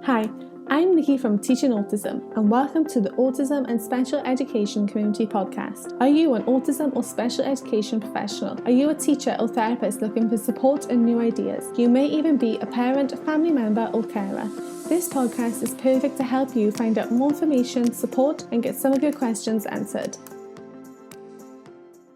Hi, I'm Nikki from Teaching Autism, and welcome to the Autism and Special Education Community Podcast. Are you an autism or special education professional? Are you a teacher or therapist looking for support and new ideas? You may even be a parent, family member, or carer. This podcast is perfect to help you find out more information, support, and get some of your questions answered.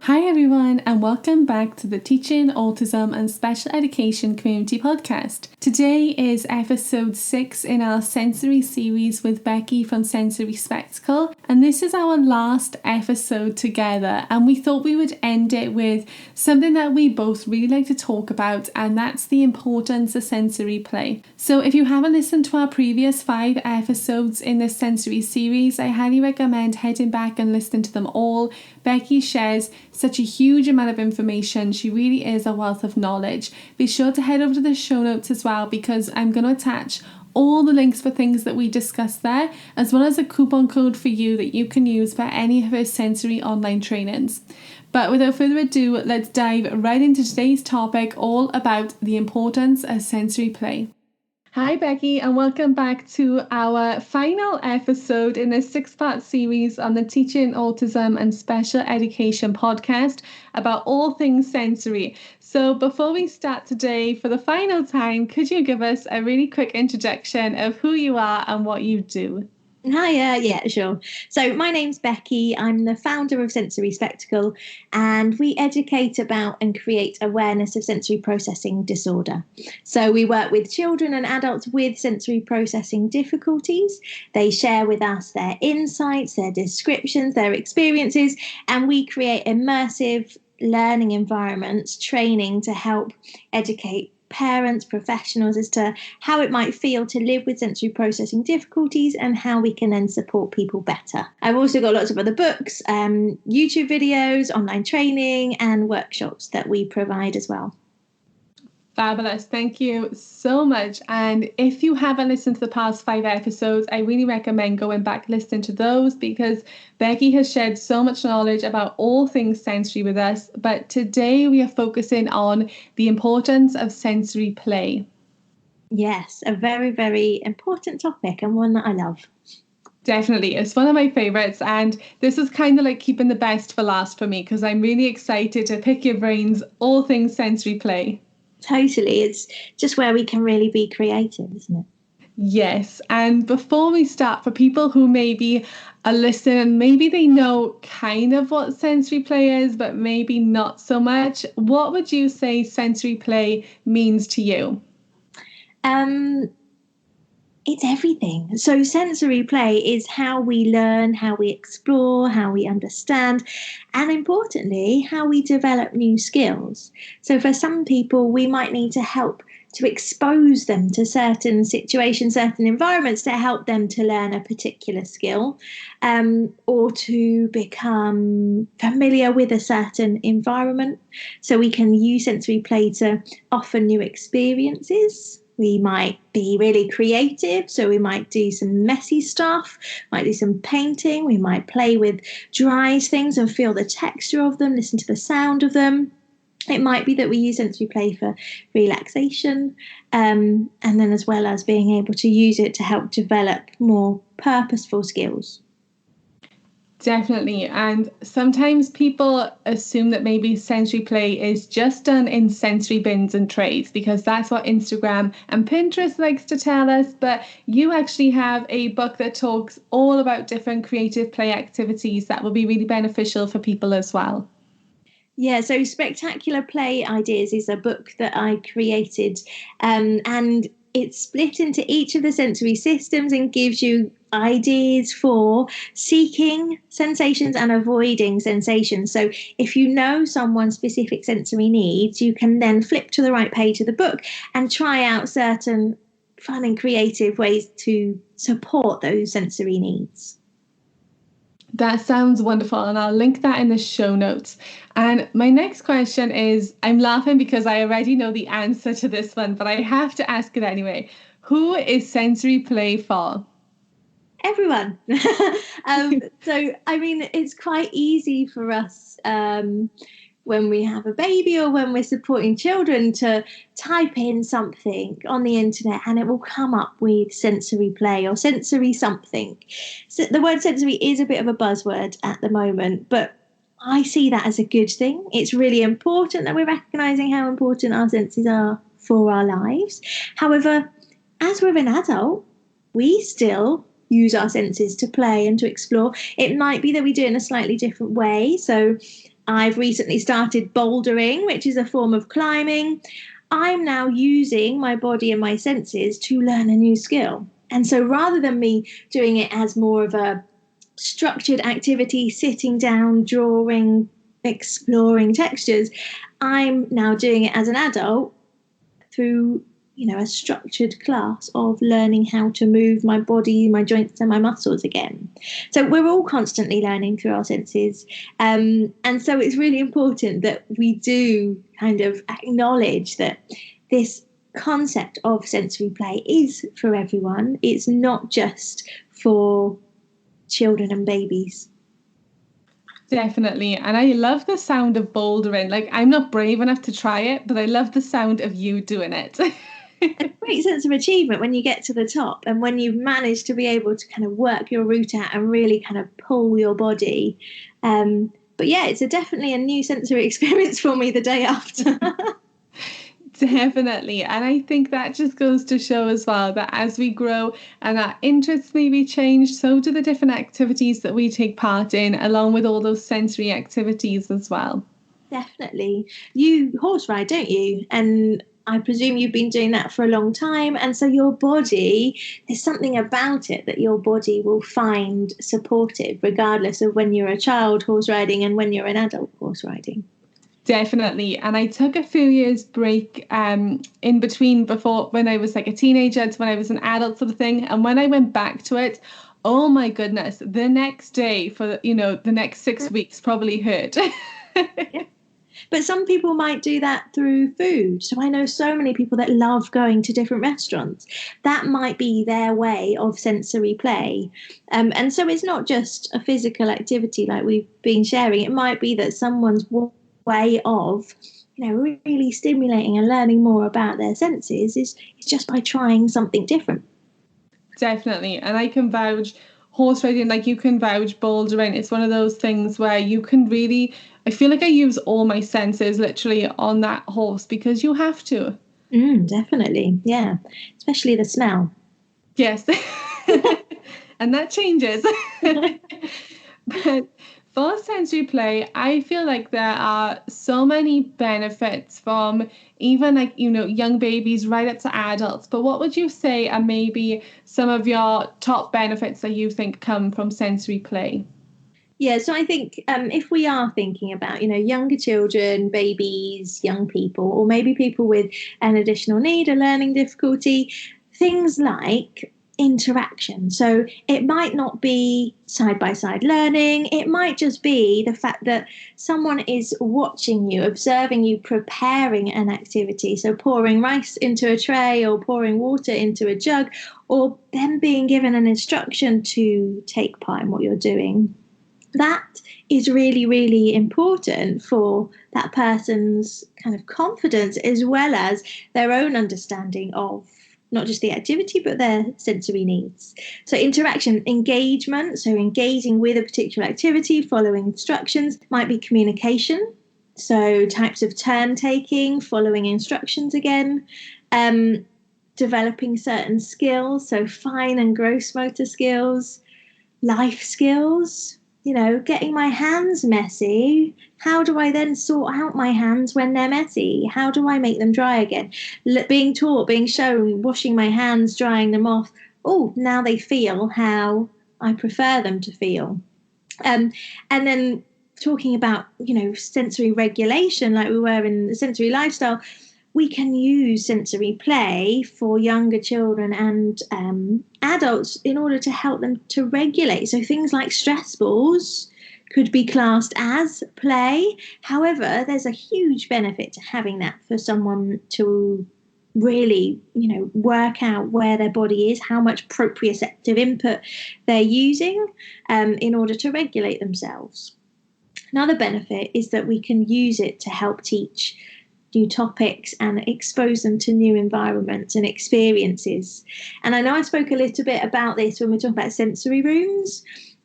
Hi everyone, and welcome back to the Teaching Autism and Special Education Community Podcast. Today is episode 6 in our sensory series with Becky from Sensory Spectacle, and this is our last episode together, and we thought we would end it with something that we both really like to talk about, and that's the importance of sensory play. So if you haven't listened to our previous 5 episodes in this sensory series, I highly recommend heading back and listening to them all. Becky shares such a huge amount of information. She really is a wealth of knowledge. Be sure to head over to the show notes as well, because I'm going to attach all the links for things that we discussed there, as well as a coupon code for you that you can use for any of her sensory online trainings. But without further ado, let's dive right into today's topic, all about the importance of sensory play. Hi Becky, and welcome back to our final episode in this 6-part series on the Teaching Autism and Special Education podcast about all things sensory. So before we start today, for the final time, could you give us a really quick introduction of who you are and what you do? Hiya, yeah, sure. So my name's Becky. I'm the founder of Sensory Spectacle, and we educate about and create awareness of sensory processing disorder. So we work with children and adults with sensory processing difficulties. They share with us their insights, their descriptions, their experiences, and we create immersive learning environments, training to help educate parents, professionals as to how it might feel to live with sensory processing difficulties and how we can then support people better. I've also got lots of other books, YouTube videos, online training and workshops that we provide as well. Fabulous. Thank you so much. And if you haven't listened to the past 5 episodes, I really recommend going back listening to those, because Becky has shared so much knowledge about all things sensory with us. But today we are focusing on the importance of sensory play. Yes, a very, very important topic and one that I love. Definitely. It's one of my favorites, and this is kind of like keeping the best for last for me, because I'm really excited to pick your brains, all things sensory play. Totally. It's just where we can really be creative, isn't it? Yes. And before we start, for people who maybe are listening, maybe they know kind of what sensory play is, but maybe not so much, what would you say sensory play means to you? It's everything. So sensory play is how we learn, how we explore, how we understand, and importantly, how we develop new skills. So for some people, we might need to help to expose them to certain situations, certain environments to help them to learn a particular skill, or to become familiar with a certain environment. So we can use sensory play to offer new experiences. We might be really creative, so we might do some messy stuff, might do some painting, we might play with dry things and feel the texture of them, listen to the sound of them. It might be that we use sensory play for relaxation, and then as well as being able to use it to help develop more purposeful skills. Definitely. And sometimes people assume that maybe sensory play is just done in sensory bins and trays, because that's what Instagram and Pinterest likes to tell us. But you actually have a book that talks all about different creative play activities that will be really beneficial for people as well. Yeah, so Spectacular Play Ideas is a book that I created, and it's split into each of the sensory systems and gives you ideas for seeking sensations and avoiding sensations. So if you know someone's specific sensory needs, you can then flip to the right page of the book and try out certain fun and creative ways to support those sensory needs. That sounds wonderful, and I'll link that in the show notes. And my next question is, I'm laughing because I already know the answer to this one, but I have to ask it anyway. Who is sensory play for? Everyone. So, I mean, it's quite easy for us when we have a baby or when we're supporting children to type in something on the internet and it will come up with sensory play or sensory something. So the word sensory is a bit of a buzzword at the moment, but I see that as a good thing. It's really important that we're recognizing how important our senses are for our lives. However, as we're an adult, we still use our senses to play and to explore. It might be that we do it in a slightly different way. So I've recently started bouldering, which is a form of climbing. I'm now using my body and my senses to learn a new skill. And so rather than me doing it as more of a structured activity, sitting down, drawing, exploring textures, I'm now doing it as an adult through a structured class of learning how to move my body, my joints and my muscles again. So we're all constantly learning through our senses. And so it's really important that we do kind of acknowledge that this concept of sensory play is for everyone. It's not just for children and babies. Definitely. And I love the sound of bouldering. Like, I'm not brave enough to try it, but I love the sound of you doing it. A great sense of achievement when you get to the top and when you've managed to be able to kind of work your route out and really kind of pull your body. But yeah, it's definitely a new sensory experience for me the day after. Definitely. And I think that just goes to show as well that as we grow and our interests maybe change, so do the different activities that we take part in, along with all those sensory activities as well. Definitely. You horse ride, don't you? And I presume you've been doing that for a long time. And so your body, there's something about it that your body will find supportive, regardless of when you're a child horse riding and when you're an adult horse riding. Definitely. And I took a few years break in between before when I was like a teenager to when I was an adult sort of thing. And when I went back to it, oh my goodness, the next day for, the next 6 weeks probably hurt. Yeah. But some people might do that through food. So I know so many people that love going to different restaurants. That might be their way of sensory play. And so it's not just a physical activity like we've been sharing. It might be that someone's way of really stimulating and learning more about their senses is just by trying something different. Definitely. And I can vouch horse riding, like you can vouch bouldering. It's one of those things where you can really, I feel like I use all my senses literally on that horse because you have to. Definitely. Yeah. Especially the smell. Yes. And that changes. But for sensory play, I feel like there are so many benefits from even like, young babies right up to adults. But what would you say are maybe some of your top benefits that you think come from sensory play? Yeah, so I think if we are thinking about, younger children, babies, young people, or maybe people with an additional need, a learning difficulty, things like interaction. So it might not be side by side learning. It might just be the fact that someone is watching you, observing you, preparing an activity. So pouring rice into a tray or pouring water into a jug, or them being given an instruction to take part in what you're doing. That is really, really important for that person's kind of confidence as well as their own understanding of not just the activity, but their sensory needs. So interaction, engagement, so engaging with a particular activity, following instructions, might be communication. So types of turn taking, following instructions again, developing certain skills, so fine and gross motor skills, life skills, getting my hands messy. How do I then sort out my hands when they're messy? How do I make them dry again? Being taught, being shown, washing my hands, drying them off. Oh, now they feel how I prefer them to feel. And then talking about, sensory regulation, like we were in the sensory lifestyle, we can use sensory play for younger children and adults in order to help them to regulate. So things like stress balls could be classed as play. However, there's a huge benefit to having that for someone to really, work out where their body is, how much proprioceptive input they're using in order to regulate themselves. Another benefit is that we can use it to help teach new topics and expose them to new environments and experiences. And I know I spoke a little bit about this when we talk about sensory rooms,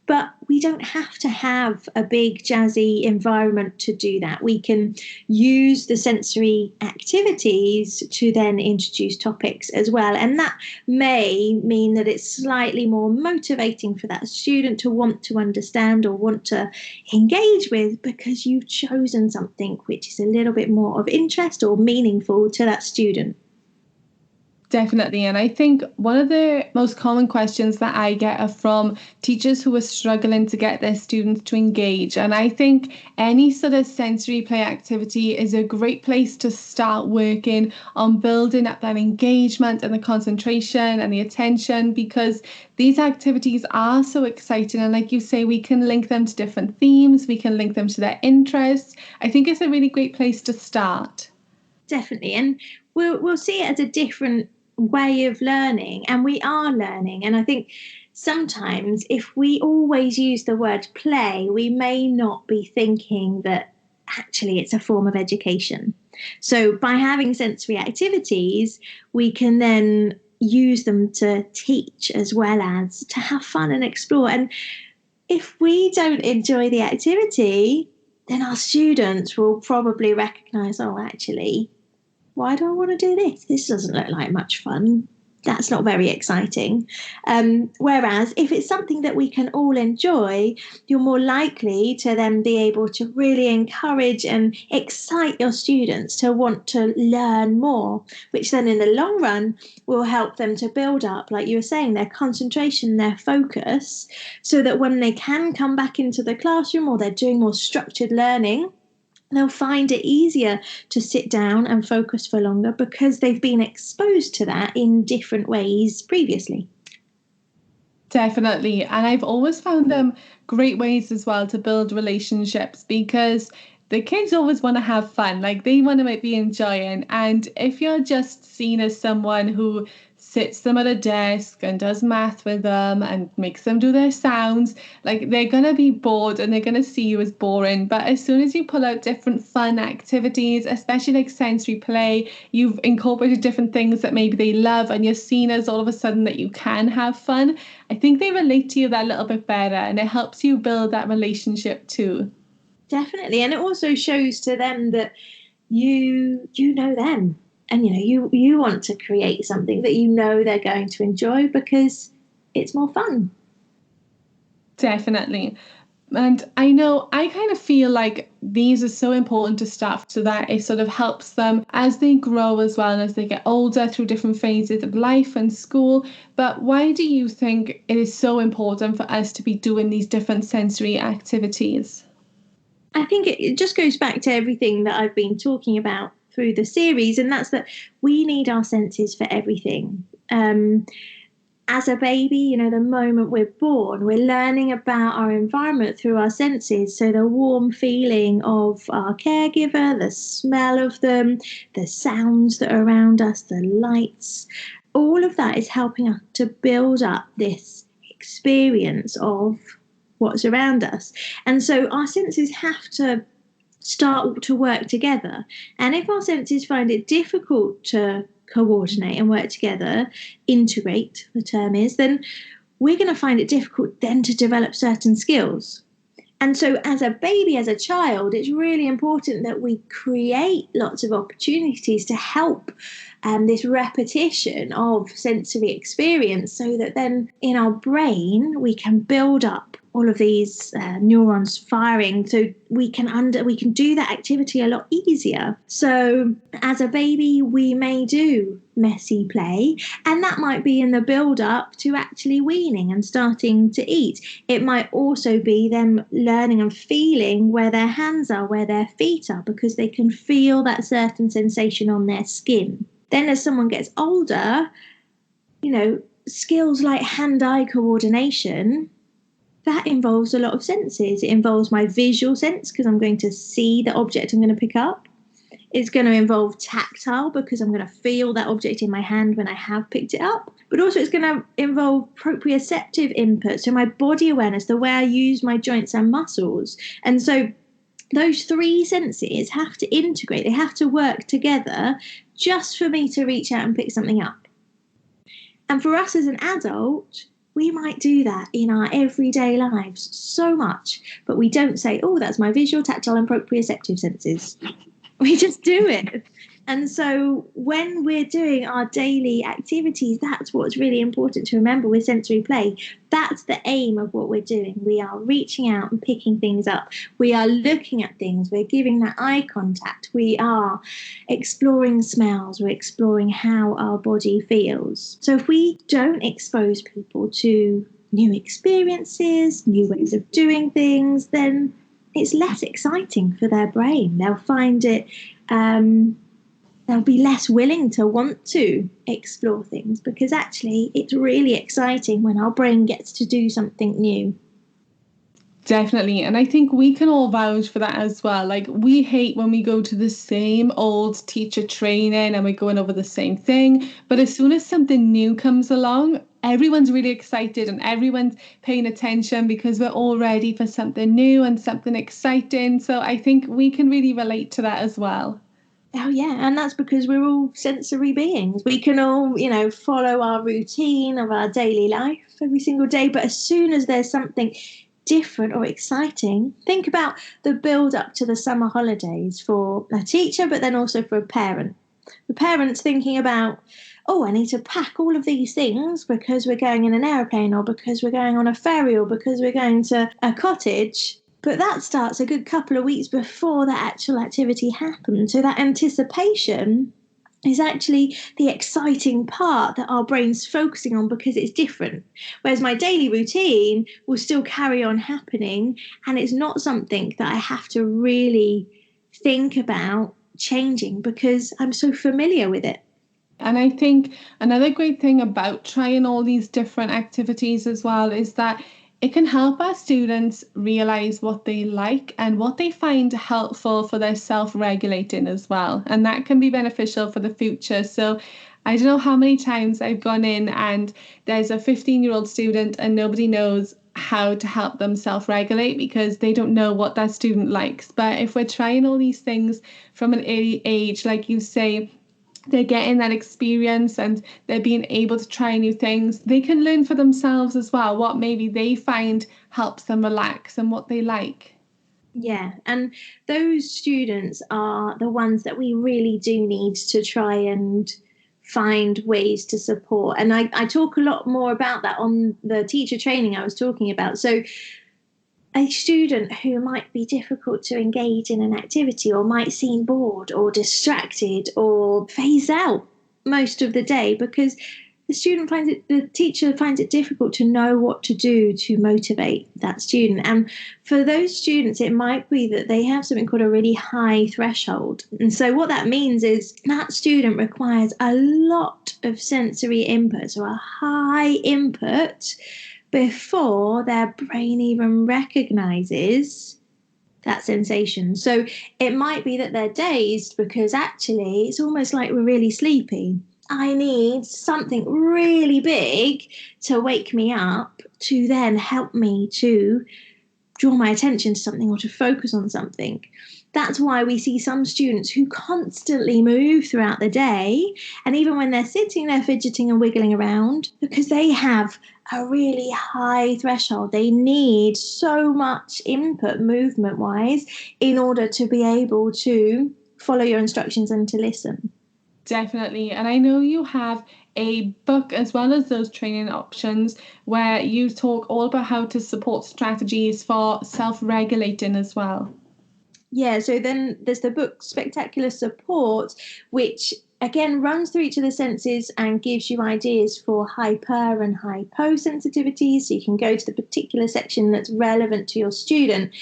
but we don't have to have a big jazzy environment to do that. We can use the sensory activities to then introduce topics as well. And that may mean that it's slightly more motivating for that student to want to understand or want to engage with, because you've chosen something which is a little bit more of interest or meaningful to that student. Definitely. And I think one of the most common questions that I get are from teachers who are struggling to get their students to engage. And I think any sort of sensory play activity is a great place to start working on building up that engagement and the concentration and the attention, because these activities are so exciting. And like you say, we can link them to different themes, we can link them to their interests. I think it's a really great place to start. Definitely. And we'll see it as a different way of learning, and we are learning. And I think sometimes if we always use the word play, we may not be thinking that actually it's a form of education. So by having sensory activities, we can then use them to teach as well as to have fun and explore. And if we don't enjoy the activity, then our students will probably recognize, oh, actually, why do I want to do this? This doesn't look like much fun. That's not very exciting. Whereas if it's something that we can all enjoy, you're more likely to then be able to really encourage and excite your students to want to learn more, which then in the long run will help them to build up, like you were saying, their concentration, their focus, so that when they can come back into the classroom or they're doing more structured learning, they'll find it easier to sit down and focus for longer because they've been exposed to that in different ways previously. Definitely. And I've always found them great ways as well to build relationships, because the kids always want to have fun, like they want to be enjoying. And if you're just seen as someone who sits them at a desk and does math with them and makes them do their sounds, like they're going to be bored and they're going to see you as boring. But as soon as you pull out different fun activities, especially like sensory play, you've incorporated different things that maybe they love, and you're seen as all of a sudden that you can have fun, I think they relate to you that little bit better, and it helps you build that relationship too. Definitely. And it also shows to them that you know them, and you want to create something that you know they're going to enjoy because it's more fun. Definitely. And I know I kind of feel like these are so important to staff, so that it sort of helps them as they grow as well, and as they get older through different phases of life and school. But why do you think it is so important for us to be doing these different sensory activities? I think it just goes back to everything that I've been talking about through the series, and that's that we need our senses for everything. As a baby, the moment we're born, we're learning about our environment through our senses. So the warm feeling of our caregiver, the smell of them, the sounds that are around us, the lights, all of that is helping us to build up this experience of what's around us. And so our senses have to start to work together. And if our senses find it difficult to coordinate and work together, integrate, the term is, then we're going to find it difficult then to develop certain skills. And so as a baby, as a child, it's really important that we create lots of opportunities to help this repetition of sensory experience, so that then in our brain we can build up all of these neurons firing, so we can do that activity a lot easier. So as a baby, we may do messy play, and that might be in the build up to actually weaning and starting to eat. It might also be them learning and feeling where their hands are, where their feet are, because they can feel that certain sensation on their skin. Then as someone gets older, skills like hand-eye coordination, that involves a lot of senses. It involves my visual sense, because I'm going to see the object I'm going to pick up. It's going to involve tactile, because I'm going to feel that object in my hand when I have picked it up. But also it's going to involve proprioceptive input, so my body awareness, the way I use my joints and muscles. And so those three senses have to integrate, they have to work together just for me to reach out and pick something up. And for us as an adult, we might do that in our everyday lives so much, but we don't say, oh, that's my visual, tactile, and proprioceptive senses. We just do it. And so when we're doing our daily activities, that's what's really important to remember with sensory play. That's the aim of what we're doing. We are reaching out and picking things up. We are looking at things. We're giving that eye contact. We are exploring smells. We're exploring how our body feels. So if we don't expose people to new experiences, new ways of doing things, then it's less exciting for their brain. They'll find it they'll be less willing to want to explore things, because actually it's really exciting when our brain gets to do something new. Definitely. And I think we can all vouch for that as well. Like, we hate when we go to the same old teacher training and we're going over the same thing. But as soon as something new comes along, everyone's really excited and everyone's paying attention because we're all ready for something new and something exciting. So I think we can really relate to that as well. Oh, yeah. And that's because we're all sensory beings. We can all, follow our routine of our daily life every single day. But as soon as there's something different or exciting, think about the build up to the summer holidays for a teacher, but then also for a parent. The parent's thinking about, oh, I need to pack all of these things because we're going in an aeroplane, or because we're going on a ferry, or because we're going to a cottage. But that starts a good couple of weeks before the actual activity happens. So that anticipation is actually the exciting part that our brain's focusing on because it's different. Whereas my daily routine will still carry on happening, and it's not something that I have to really think about changing because I'm so familiar with it. And I think another great thing about trying all these different activities as well is that it can help our students realize what they like and what they find helpful for their self-regulating as well. And that can be beneficial for the future. So I don't know how many times I've gone in and there's a 15-year-old student and nobody knows how to help them self-regulate because they don't know what that student likes. But if we're trying all these things from an early age, like you say, they're getting that experience and they're being able to try new things. They can learn for themselves as well what maybe they find helps them relax and what they like. Yeah, and those students are the ones that we really do need to try and find ways to support. And I talk a lot more about that on the teacher training I was talking about. So a student who might be difficult to engage in an activity, or might seem bored or distracted or phase out most of the day because the teacher finds it difficult to know what to do to motivate that student. And for those students, it might be that they have something called a really high threshold. And so what that means is that student requires a lot of sensory input, so a high input, before their brain even recognizes that sensation. So it might be that they're dazed because actually it's almost like we're really sleepy. I need something really big to wake me up to then help me to draw my attention to something or to focus on something. That's why we see some students who constantly move throughout the day, and even when they're sitting there fidgeting and wiggling around, because they have a really high threshold. They need so much input movement-wise in order to be able to follow your instructions and to listen. Definitely. And I know you have a book as well as those training options where you talk all about how to support strategies for self-regulating as well. Yeah, so then there's the book Spectacular Support, which again runs through each of the senses and gives you ideas for hyper and hypo sensitivities. So you can go to the particular section that's relevant to your student.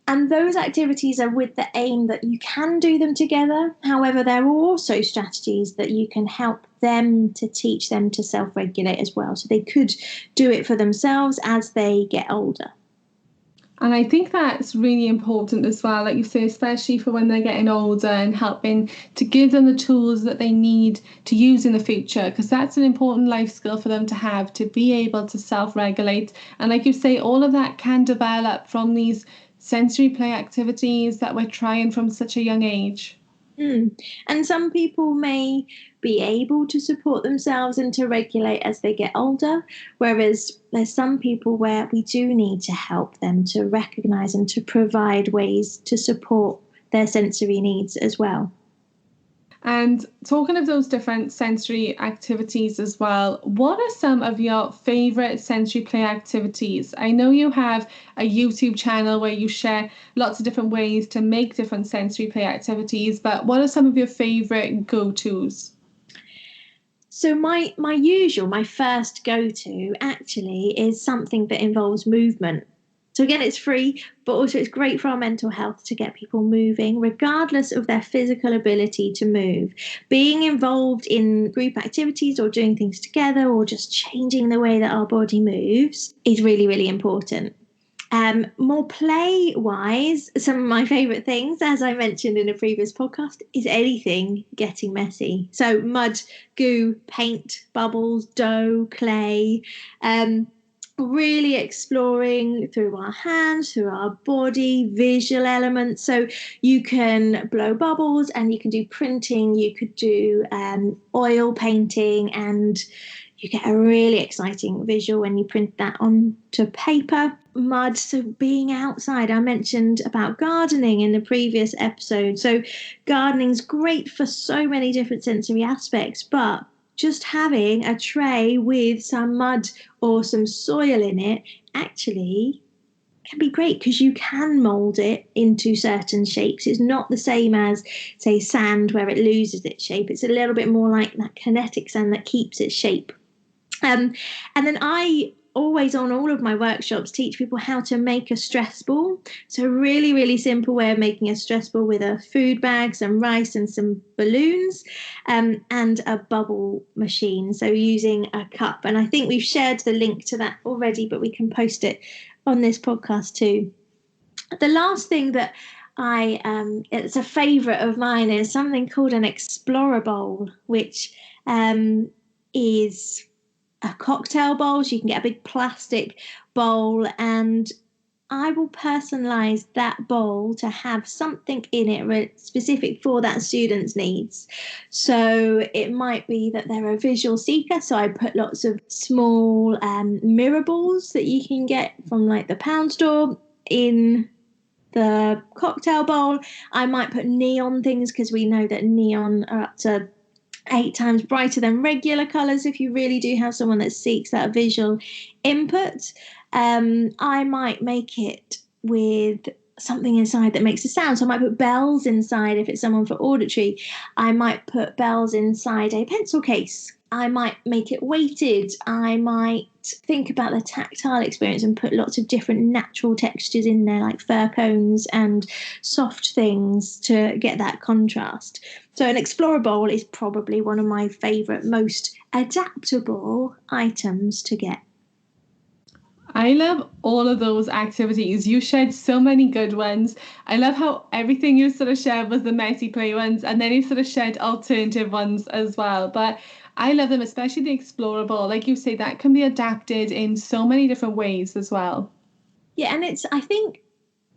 And those activities are with the aim that you can do them together. However, there are also strategies that you can help them to teach them to self-regulate as well. So they could do it for themselves as they get older. And I think that's really important as well, like you say, especially for when they're getting older and helping to give them the tools that they need to use in the future, because that's an important life skill for them to have, to be able to self-regulate. And like you say, all of that can develop from these sensory play activities that we're trying from such a young age. And some people may be able to support themselves and to regulate as they get older, whereas there's some people where we do need to help them to recognise and to provide ways to support their sensory needs as well. And talking of those different sensory activities as well, what are some of your favourite sensory play activities? I know you have a YouTube channel where you share lots of different ways to make different sensory play activities, but what are some of your favourite go-tos? So my first go-to actually is something that involves movement. So again, it's free, but also it's great for our mental health to get people moving, regardless of their physical ability to move. Being involved in group activities or doing things together or just changing the way that our body moves is really, really important. More play-wise, some of my favourite things, as I mentioned in a previous podcast, is anything getting messy. So mud, goo, paint, bubbles, dough, clay, really exploring through our hands, through our body, visual elements. So you can blow bubbles and you can do printing, you could do oil painting, and you get a really exciting visual when you print that onto paper. Mud, so being outside. I mentioned about gardening in the previous episode. So gardening's great for so many different sensory aspects, but just having a tray with some mud or some soil in it actually can be great because you can mould it into certain shapes. It's not the same as, say, sand where it loses its shape. It's a little bit more like that kinetic sand that keeps its shape. And then I always, on all of my workshops, teach people how to make a stress ball. So a really, really simple way of making a stress ball with a food bag, some rice and some balloons, and a bubble machine. So using a cup. And I think we've shared the link to that already, but we can post it on this podcast too. The last thing that it's a favourite of mine, is something called an Explorer bowl, which is a cocktail bowl. So you can get a big plastic bowl, and I will personalize that bowl to have something in it specific for that student's needs. So it might be that they're a visual seeker, so I put lots of small mirror balls that you can get from like the pound store in the cocktail bowl. I might put neon things because we know that neon are up to 8 times brighter than regular colours if you really do have someone that seeks that visual input. I might make it with something inside that makes a sound. So I might put bells inside if it's someone for auditory. I might put bells inside a pencil case. I might make it weighted. I might think about the tactile experience and put lots of different natural textures in there, like fir cones and soft things to get that contrast. So an Explorer bowl is probably one of my favourite, most adaptable items to get. I love all of those activities. You shared so many good ones. I love how everything you sort of shared was the messy play ones, and then you sort of shared alternative ones as well. But I love them, especially the explorable. Like you say, that can be adapted in so many different ways as well. Yeah, and I think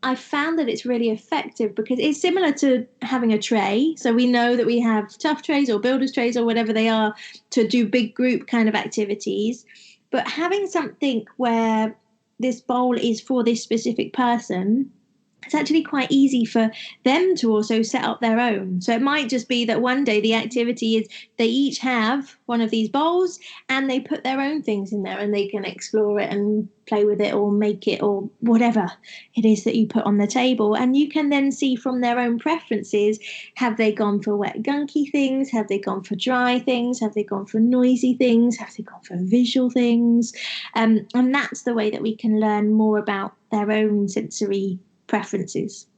I found that it's really effective because it's similar to having a tray. So we know that we have tough trays or builders trays or whatever they are to do big group kind of activities. But having something where this bowl is for this specific person, it's actually quite easy for them to also set up their own. So it might just be that one day the activity is they each have one of these bowls and they put their own things in there and they can explore it and play with it or make it or whatever it is that you put on the table. And you can then see from their own preferences, have they gone for wet gunky things? Have they gone for dry things? Have they gone for noisy things? Have they gone for visual things? And that's the way that we can learn more about their own sensory preferences.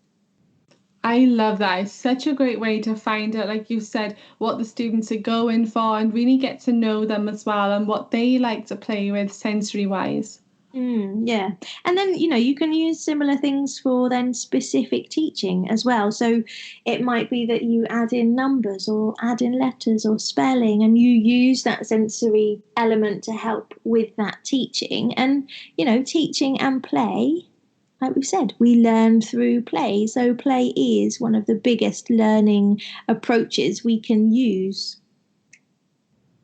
I love that. It's such a great way to find out, like you said, what the students are going for and really get to know them as well and what they like to play with sensory wise. Yeah. And then, you can use similar things for then specific teaching as well. So it might be that you add in numbers or add in letters or spelling and you use that sensory element to help with that teaching. And, teaching and play like we've said, we learn through play. So play is one of the biggest learning approaches we can use.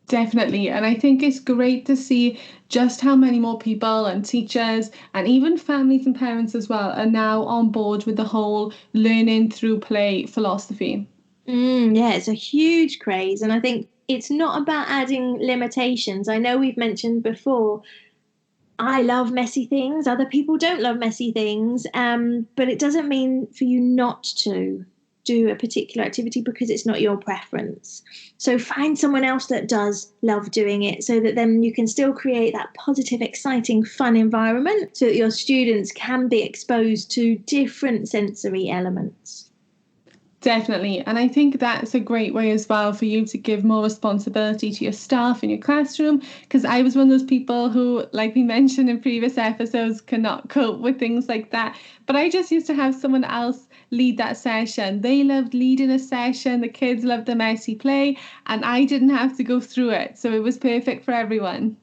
Definitely. And I think it's great to see just how many more people and teachers and even families and parents as well are now on board with the whole learning through play philosophy. Yeah, it's a huge craze. And I think it's not about adding limitations. I know we've mentioned before, I love messy things. Other people don't love messy things. But it doesn't mean for you not to do a particular activity because it's not your preference. So find someone else that does love doing it so that then you can still create that positive, exciting, fun environment so that your students can be exposed to different sensory elements. Definitely. And I think that's a great way as well for you to give more responsibility to your staff in your classroom. Because I was one of those people who, like we mentioned in previous episodes, cannot cope with things like that. But I just used to have someone else lead that session. They loved leading a session. The kids loved the messy play, and I didn't have to go through it. So it was perfect for everyone.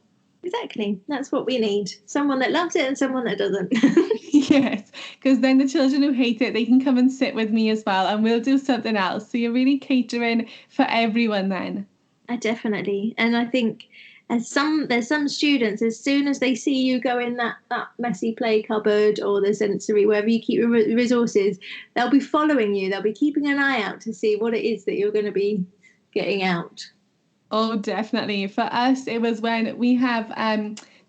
Exactly. That's what we need. Someone that loves it and someone that doesn't. Yes, because then the children who hate it, they can come and sit with me as well, and we'll do something else. So you're really catering for everyone then. Definitely. And I think there's some students, as soon as they see you go in that messy play cupboard or the sensory, wherever you keep your resources, they'll be following you. They'll be keeping an eye out to see what it is that you're going to be getting out. Oh, definitely. For us, it was when we have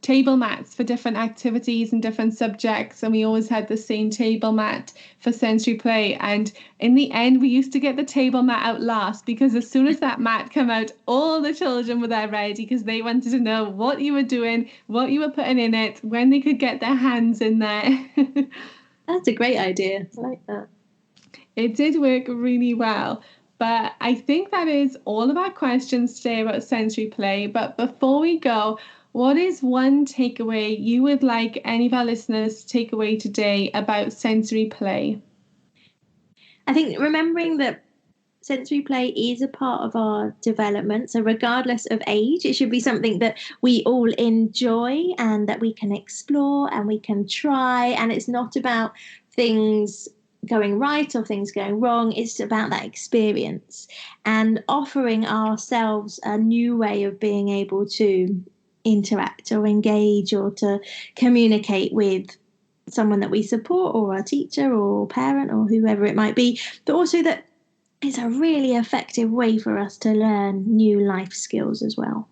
table mats for different activities and different subjects, and we always had the same table mat for sensory play. And in the end, we used to get the table mat out last because as soon as that mat came out, all the children were there ready because they wanted to know what you were doing, what you were putting in it, when they could get their hands in there. That's a great idea. I like that. It did work really well. But I think that is all of our questions today about sensory play. But before we go, what is one takeaway you would like any of our listeners to take away today about sensory play? I think remembering that sensory play is a part of our development. So, regardless of age, it should be something that we all enjoy and that we can explore and we can try. And it's not about things going right or things going wrong, it's about that experience and offering ourselves a new way of being able to interact or engage or to communicate with someone that we support or a teacher or parent or whoever it might be, but also that it's a really effective way for us to learn new life skills as well.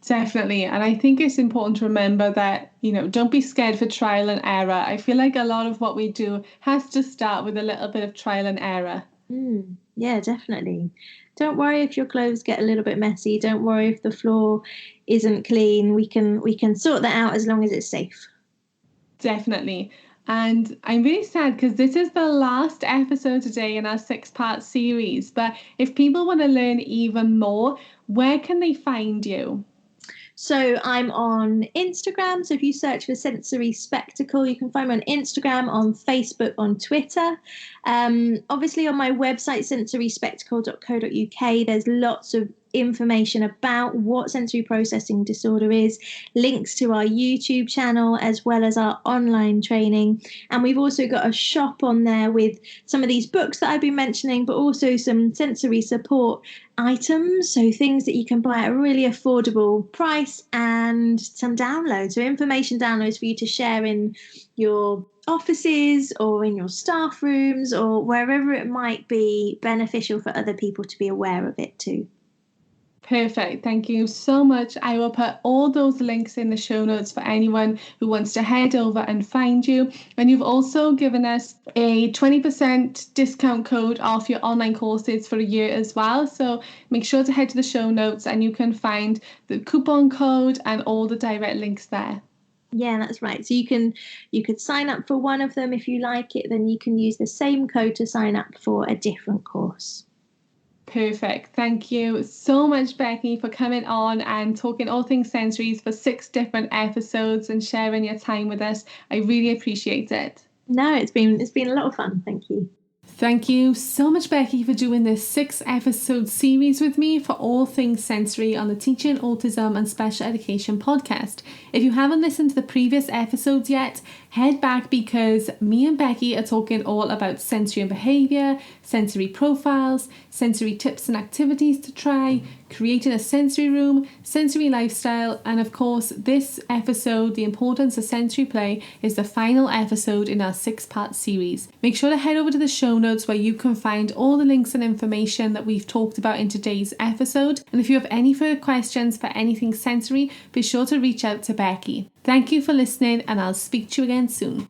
Definitely. And I think it's important to remember that, don't be scared for trial and error. I feel like a lot of what we do has to start with a little bit of trial and error. Yeah, definitely. Don't worry if your clothes get a little bit messy. Don't worry if the floor isn't clean. We can sort that out as long as it's safe. Definitely. And I'm really sad because this is the last episode today in our 6-part series. But if people want to learn even more, where can they find you? So I'm on Instagram. So if you search for Sensory Spectacle, you can find me on Instagram, on Facebook, on Twitter. Obviously on my website, sensoryspectacle.co.uk, there's lots of information about what sensory processing disorder is, links to our YouTube channel, as well as our online training. And we've also got a shop on there with some of these books that I've been mentioning, but also some sensory support items, so things that you can buy at a really affordable price, and some downloads, so information downloads for you to share in your offices or in your staff rooms or wherever it might be beneficial for other people to be aware of it too. Perfect. Thank you so much. I will put all those links in the show notes for anyone who wants to head over and find you. And you've also given us a 20% discount code off your online courses for a year as well. So make sure to head to the show notes and you can find the coupon code and all the direct links there. Yeah, that's right. So you could sign up for one of them if you like it, then you can use the same code to sign up for a different course. Perfect. Thank you so much, Becky, for coming on and talking all things sensories for 6 different episodes and sharing your time with us. I really appreciate it. No, it's been a lot of fun. Thank you. Thank you so much, Becky, for doing this 6-episode series with me for all things sensory on the Teaching Autism and Special Education podcast. If you haven't listened to the previous episodes yet, head back because me and Becky are talking all about sensory and behaviour, sensory profiles, sensory tips and activities to try, creating a sensory room, sensory lifestyle, and of course this episode, the importance of sensory play, is the final episode in our 6-part series. Make sure to head over to the show notes where you can find all the links and information that we've talked about in today's episode. And if you have any further questions for anything sensory, be sure to reach out to Becky. Thank you for listening, and I'll speak to you again soon.